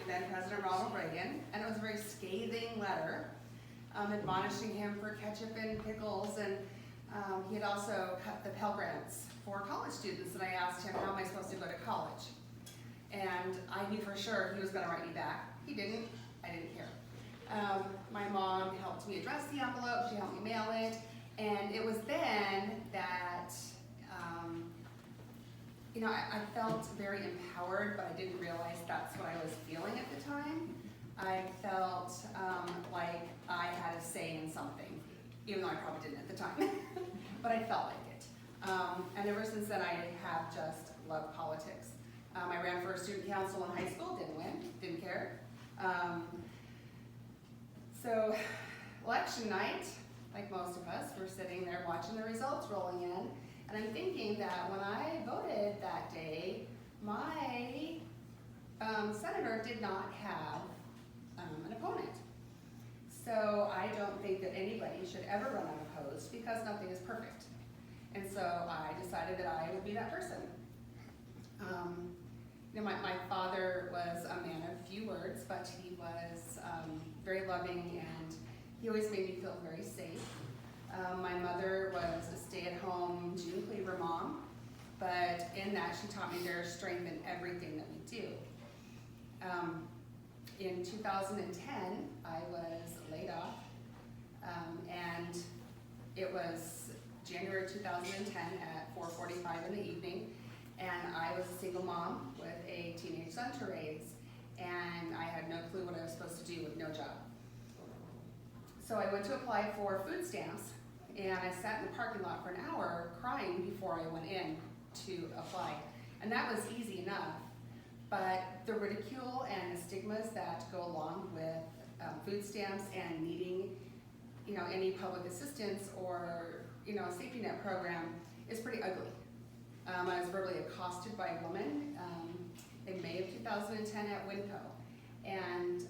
then President Ronald Reagan, and it was a very scathing letter admonishing him for ketchup and pickles, and he had also cut the Pell Grants for college students, and I asked him, how am I supposed to go to college? And I knew for sure he was going to write me back. He didn't. I didn't care. My mom helped me address the envelope. She helped me mail it. And it was then that, I felt very empowered, but I didn't realize that's what I was feeling at the time. I felt like I had a say in something, even though I probably didn't at the time. But I felt like it. And ever since then, I have just loved politics. I ran for student council in high school, didn't win, didn't care. So election night, like most of us, we're sitting there watching the results rolling in, and I'm thinking that when I voted that day, my senator did not have an opponent. So I don't think that anybody should ever run unopposed because nothing is perfect. And so I decided that I would be that person. My father was a man of few words, but he was very loving, and he always made me feel very safe. My mother was a stay-at-home June Cleaver mom, but in that she taught me there's strength in everything that we do. In 2010, I was laid off, and it was January 2010 at 4:45 in the evening. And I was a single mom with a teenage son to raise, and I had no clue what I was supposed to do with no job. So I went to apply for food stamps, and I sat in the parking lot for an hour crying before I went in to apply. And that was easy enough, but the ridicule and the stigmas that go along with food stamps and needing, any public assistance or, safety net program is pretty ugly. I was verbally accosted by a woman in May of 2010 at Winco, and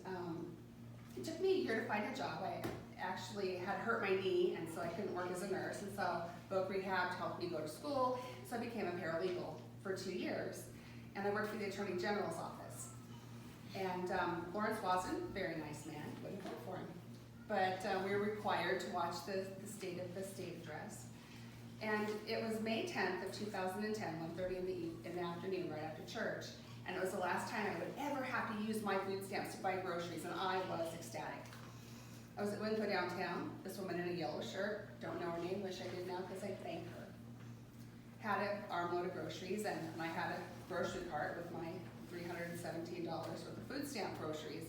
it took me a year to find a job. I actually had hurt my knee, and so I couldn't work as a nurse, and so Voc Rehab helped me go to school, so I became a paralegal for 2 years, and I worked for the Attorney General's office. And Lawrence Wasson, very nice man, wouldn't vote for him, but we were required to watch the state address. And it was May 10th of 2010, 1:30 in the afternoon, right after church. And it was the last time I would ever have to use my food stamps to buy groceries, and I was ecstatic. I was at Winco downtown. This woman in a yellow shirt, don't know her name, wish I did now because I thank her, had an armload of groceries, and I had a grocery cart with my $317 worth of food stamp groceries.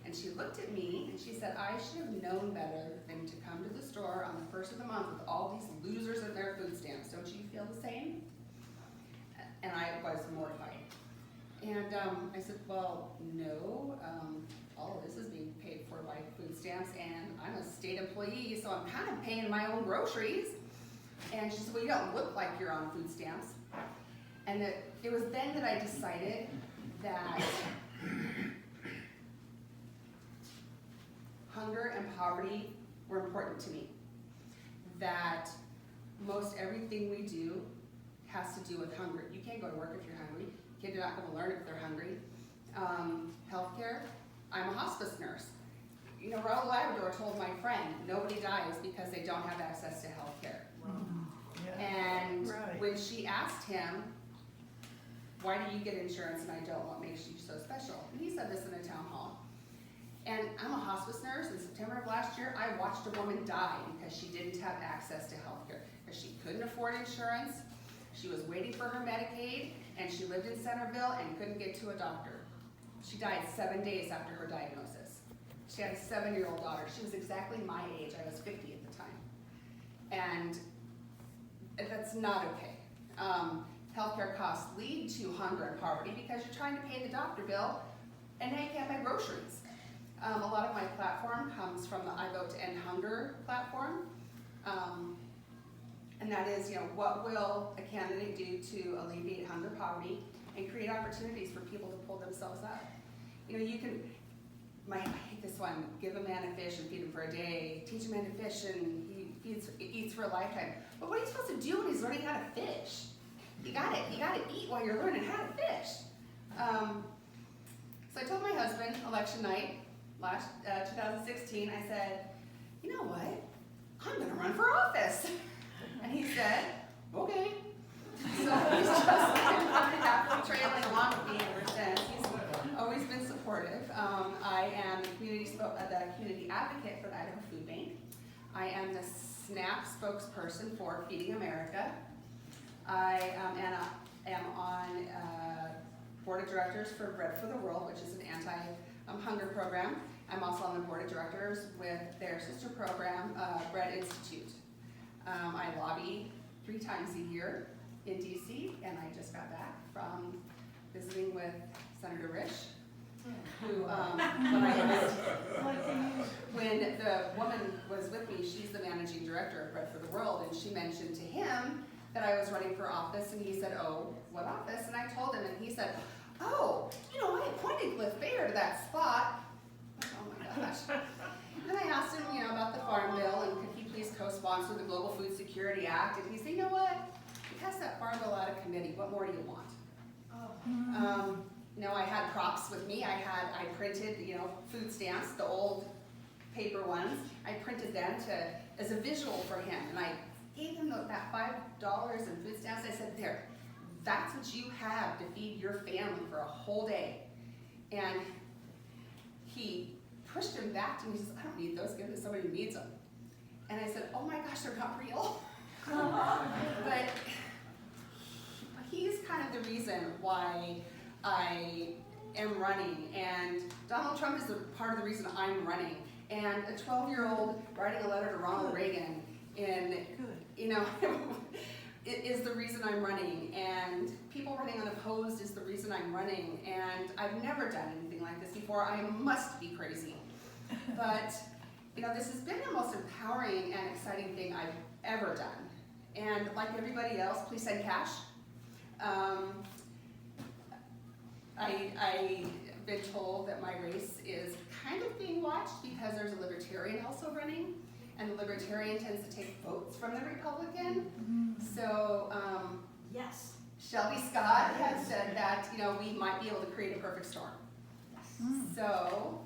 And she looked at me and she said, I should have known better than to come to the store on the first of the month with all these losers and their food stamps. Don't you feel the same? And I was mortified. And I said, well, no, all of this is being paid for by food stamps, and I'm a state employee, so I'm kind of paying my own groceries. And she said, well, you don't look like you're on food stamps. And it was then that I decided that hunger and poverty were important to me. That most everything we do has to do with hunger. You can't go to work if you're hungry. Kids are not going to learn if they're hungry. Healthcare, I'm a hospice nurse. Raul Labrador told my friend, nobody dies because they don't have access to healthcare. Yeah. And Right. when she asked him, why do you get insurance and I don't? What makes you so special? And he said this in a town hall. And I'm a hospice nurse. In September of last year, I watched a woman die because she didn't have access to health care. Because she couldn't afford insurance, she was waiting for her Medicaid, and she lived in Centerville and couldn't get to a doctor. She died 7 days after her diagnosis. She had a 7-year-old daughter. She was exactly my age. I was 50 at the time. And that's not okay. Healthcare costs lead to hunger and poverty because you're trying to pay the doctor bill and now you can't buy groceries. A lot of my platform comes from the I Vote to End Hunger platform. And that is, what will a candidate do to alleviate hunger, poverty, and create opportunities for people to pull themselves up? You can, I hate this one, give a man a fish and feed him for a day, teach a man to fish and he eats for a lifetime. But what are you supposed to do when he's learning how to fish? You gotta eat while you're learning how to fish. So I told my husband, 2007 election night, 2016, I said, you know what? I'm gonna run for office. And he said, okay. So he's just been happily trailing along with me ever since. He's always been supportive. I am the community advocate for the Idaho Food Bank. I am the SNAP spokesperson for Feeding America. I am on board of directors for Bread for the World, which is an anti-hunger program. I'm also on the board of directors with their sister program, Bread Institute. I lobby 3 times a year in DC, and I just got back from visiting with Senator Risch, who, when the woman was with me, she's the managing director of Bread for the World, and she mentioned to him that I was running for office, and he said, oh, what office? And I told him, and he said, oh, I appointed Cliff Bayer to that spot. Oh my gosh. And I asked him, about the Farm Bill, and could he please co-sponsor the Global Food Security Act, and he said, you know what? We passed that Farm Bill out of committee, what more do you want? I had props with me. I printed, food stamps, the old paper ones. I printed them as a visual for him, and I gave him that $5 in food stamps. I said, there, that's what you have to feed your family for a whole day. And he pushed him back to me. He says, I don't need those, give them to somebody who needs them. And I said, oh my gosh, they're not real. But he's kind of the reason why I am running, and Donald Trump is part of the reason I'm running. And a 12-year-old writing a letter to Ronald Reagan it is the reason I'm running, and people running unopposed is the reason I'm running, and I've never done anything like this before. I must be crazy. But, this has been the most empowering and exciting thing I've ever done. And like everybody else, please send cash. I've been told that my race is kind of being watched because there's a Libertarian also running, and the Libertarian tends to take votes from the Republican. So, yes. Shelby Scott has said that, we might be able to create a perfect storm. So,